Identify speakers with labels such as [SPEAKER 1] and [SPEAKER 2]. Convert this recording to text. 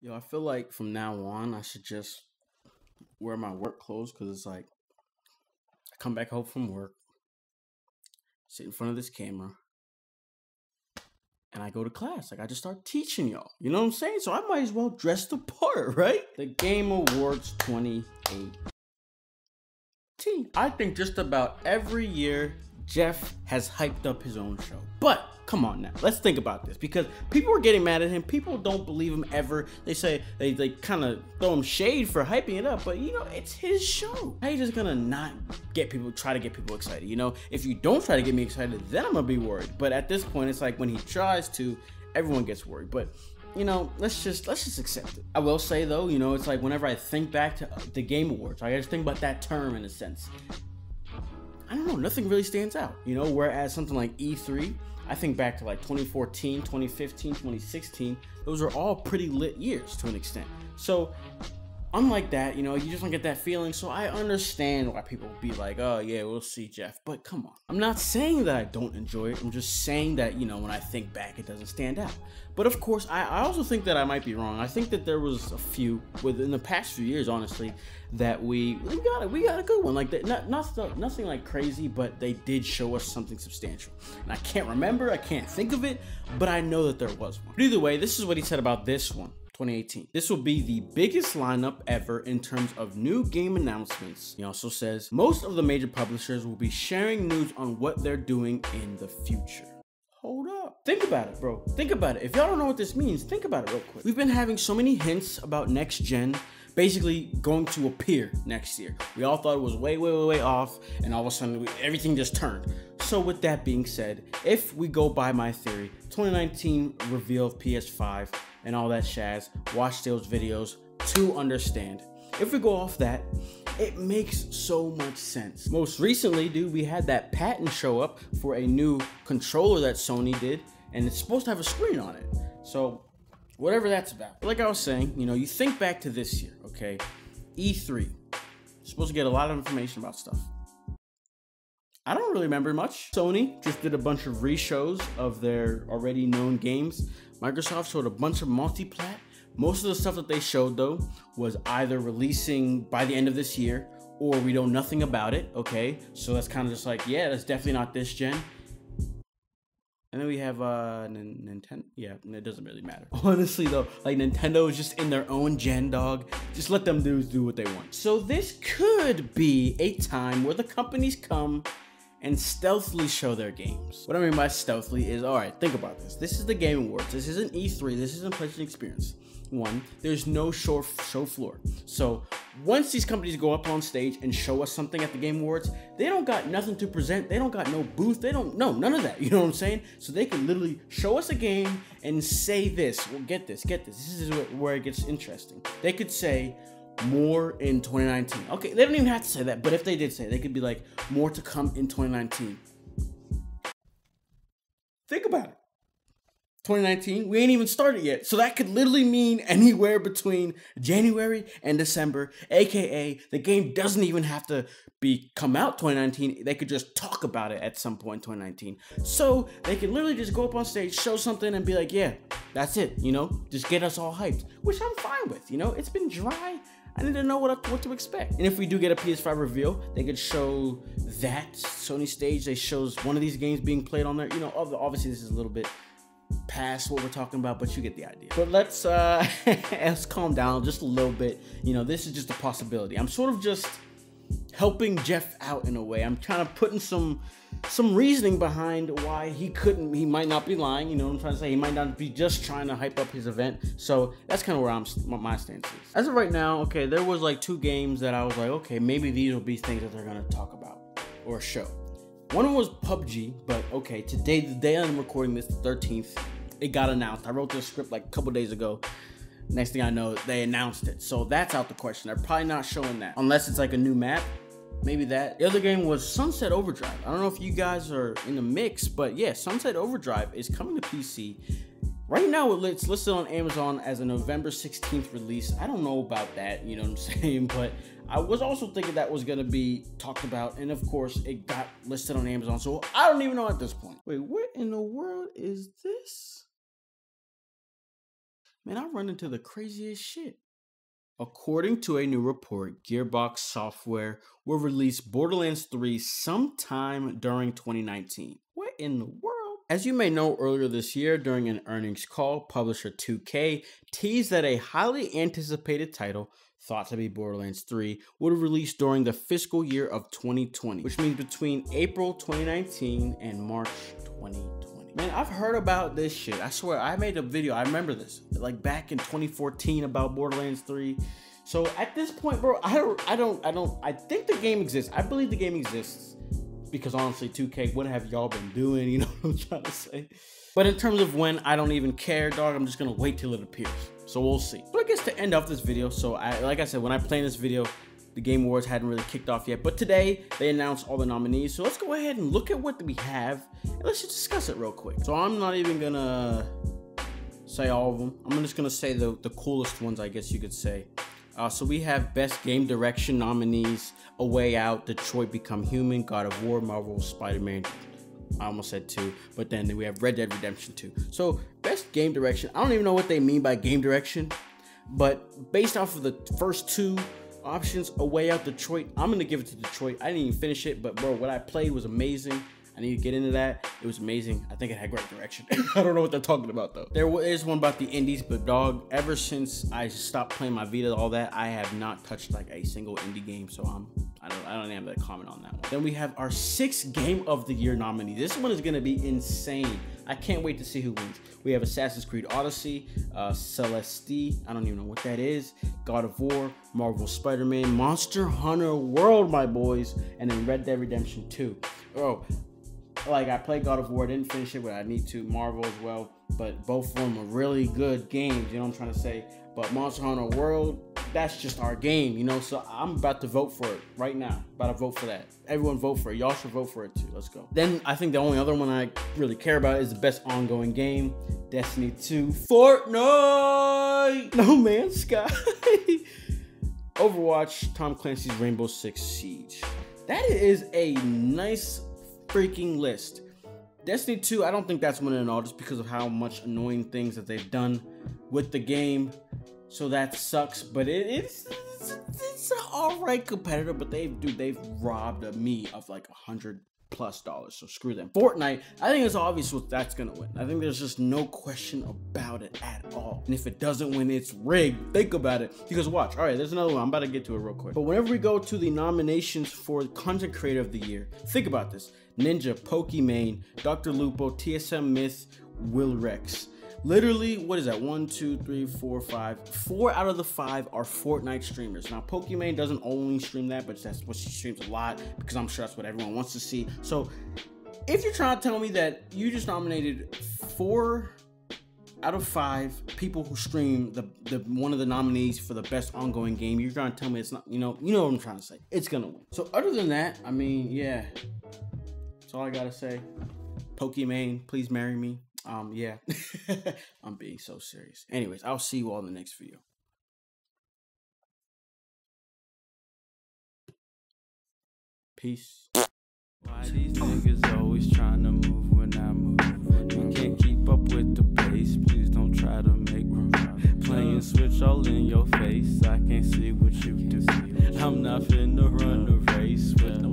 [SPEAKER 1] Yo, I feel like from now on, I should just wear my work clothes because it's like I come back home from work, sit in front of this camera, and I go to class. Like I just start teaching y'all. You know what I'm saying? So I might as well dress the part, right? The Game Awards 2018. I think just about every year, Geoff has hyped up his own show. But come on now, let's think about this because people are getting mad at him. People don't believe him ever. They say they kind of throw him shade for hyping it up, but you know, it's his show. How you just gonna not try to get people excited? You know, if you don't try to get me excited, then I'm gonna be worried. But at this point, it's like when he tries to, everyone gets worried. But you know, let's just accept it. I will say though, you know, it's like whenever I think back to the Game Awards, I just think about that term in a sense. I don't know, nothing really stands out, you know, whereas something like E3, I think back to like 2014, 2015, 2016, those are all pretty lit years to an extent. So unlike that, you know, you just don't get that feeling. So I understand why people be like, oh yeah, we'll see Geoff, but come on. I'm not saying that I don't enjoy it. I'm just saying that, you know, when I think back, it doesn't stand out. But of course, I also think that I might be wrong. I think that there was a few within the past few years, honestly, that we got a good one. Like that, nothing like crazy, but they did show us something substantial. And I can't remember, I can't think of it, but I know that there was one. But either way, this is what he said about this one. 2018. This will be the biggest lineup ever in terms of new game announcements. He also says most of the major publishers will be sharing news on what they're doing in the future. Hold up. Think about it, bro. Think about it. If y'all don't know what this means, think about it real quick. We've been having so many hints about next gen basically going to appear next year. We all thought it was way off, and all of a sudden everything just turned. So with that being said, if we go by my theory, 2019 reveal of PS5 and all that shaz, watch those videos to understand. If we go off that, it makes so much sense. Most recently, dude, we had that patent show up for a new controller that Sony did, and it's supposed to have a screen on it. So whatever that's about. Like I was saying, you know, you think back to this year, okay? E3, you're supposed to get a lot of information about stuff. I don't really remember much. Sony just did a bunch of re-shows of their already known games. Microsoft showed a bunch of multi-plat. Most of the stuff that they showed though was either releasing by the end of this year or we know nothing about it, okay? So that's kind of just like, yeah, that's definitely not this gen. And then we have Nintendo. Yeah, it doesn't really matter. Honestly though, like Nintendo is just in their own gen, dog. Just let them do what they want. So this could be a time where the companies come and stealthily show their games. What I mean by stealthily is, all right, think about this. This is the Game Awards. This isn't E3. This isn't PlayStation Experience. One, there's no show floor. So once these companies go up on stage and show us something at the Game Awards, they don't got nothing to present. They don't got no booth. They don't, no, none of that. You know what I'm saying? So they can literally show us a game and say this. Well, get this. This is where it gets interesting. They could say more in 2019. Okay, they don't even have to say that, but if they did say it, they could be like, more to come in 2019. Think about it. 2019, we ain't even started yet. So that could literally mean anywhere between January and December, aka the game doesn't even have to come out 2019. They could just talk about it at some point in 2019. So they can literally just go up on stage, show something and be like, yeah, that's it, you know, just get us all hyped, which I'm fine with, you know, it's been dry. I need to know what to expect. And if we do get a PS5 reveal, they could show that Sony stage. They shows one of these games being played on there. You know, obviously this is a little bit past what we're talking about, but you get the idea. But let's calm down just a little bit. You know, this is just a possibility. I'm sort of just helping Geoff out in a way. I'm kind of putting some reasoning behind why he might not be lying. You know what I'm trying to say? He might not be just trying to hype up his event. So that's kind of where my stance is. As of right now, okay, there was like 2 games that I was like, okay, maybe these will be things that they're going to talk about or show. One of them was PUBG, but okay, today, the day I'm recording this, the 13th, it got announced. I wrote this script like a couple days ago. Next thing I know, they announced it. So that's out the question. They're probably not showing that. Unless it's like a new map. Maybe that. The other game was Sunset Overdrive. I don't know if you guys are in the mix, but yeah, Sunset Overdrive is coming to PC. Right now, it's listed on Amazon as a November 16th release. I don't know about that, you know what I'm saying? But I was also thinking that was going to be talked about. And of course, it got listed on Amazon. So I don't even know at this point. Wait, what in the world is this? man, I run into the craziest shit. According to a new report, Gearbox Software will release Borderlands 3 sometime during 2019. What in the world? As you may know, earlier this year during an earnings call, publisher 2K teased that a highly anticipated title, thought to be Borderlands 3, would release during the fiscal year of 2020, which means between April 2019 and March 2020. Man, I've heard about this shit. I swear, I made a video. I remember this, like back in 2014 about Borderlands 3. So at this point, bro, I think the game exists. I believe the game exists because honestly, 2K, what have y'all been doing? You know what I'm trying to say? But in terms of when, I don't even care, dog. I'm just gonna wait till it appears. So we'll see. So I guess to end off this video, so like I said, when I play this video, the Game Awards hadn't really kicked off yet, but today they announced all the nominees. So let's go ahead and look at what we have, and let's just discuss it real quick. So I'm not even gonna say all of them. I'm just gonna say the coolest ones, I guess you could say. So we have Best Game Direction nominees: A Way Out, Detroit Become Human, God of War, Marvel, Spider-Man. I almost said 2, but then we have Red Dead Redemption 2. So Best Game Direction, I don't even know what they mean by game direction, but based off of the first 2 options, A Way Out, Detroit, I'm gonna give it to Detroit. I didn't even finish it, but bro, what I played was amazing. I need to get into that. It was amazing. I think it had great direction. I don't know what they're talking about though. There is one about the indies, but dog, ever since I stopped playing my Vita, all that, I have not touched like a single indie game. So I don't even have to comment on that one. Then we have our 6th Game of the Year nominee. This one is gonna be insane. I can't wait to see who wins. We have Assassin's Creed Odyssey, Celeste, I don't even know what that is, God of War, Marvel Spider-Man, Monster Hunter World, my boys, and then Red Dead Redemption 2. Bro, like I played God of War, didn't finish it, but I need to. Marvel as well, but both of them are really good games, you know what I'm trying to say. But Monster Hunter World, that's just our game, you know, so I'm about to vote for it right now. About to vote for that. Everyone vote for it. Y'all should vote for it too. Let's go. Then I think the only other one I really care about is the best ongoing game: Destiny 2, Fortnite, No Man's Sky, Overwatch, Tom Clancy's Rainbow Six Siege. That is a nice freaking list. Destiny 2, I don't think that's winning at all, just because of how much annoying things that they've done with the game. So that sucks, but it's an alright competitor, but they've robbed me of like $100+ so screw them. Fortnite, I think it's obvious what that's gonna win. I think there's just no question about it at all. And if it doesn't win, it's rigged. Think about it. Because watch, all right, there's another one. I'm about to get to it real quick. But whenever we go to the nominations for Content Creator of the Year, think about this: Ninja, Pokimane, Dr. Lupo, TSM Myth, Will Rex. Literally, what is that? 1, 2, 3, 4, 5. 4 out of the 5 are Fortnite streamers. Now, Pokimane doesn't only stream that, but that's what she streams a lot, because I'm sure that's what everyone wants to see. So, if you're trying to tell me that you just nominated 4 out of 5 people who stream the one of the nominees for the best ongoing game, you're gonna tell me it's not, you know what I'm trying to say. It's gonna win. So, other than that, I mean, yeah, that's all I gotta say. Pokimane, please marry me. Yeah, I'm being so serious. Anyways, I'll see you all in the next video. Peace.
[SPEAKER 2] Why these niggas always trying to move when I move? You can't keep up with the pace, please don't try to make room. Playing switch all in your face, I can't see what you can see. I'm not finna run the race with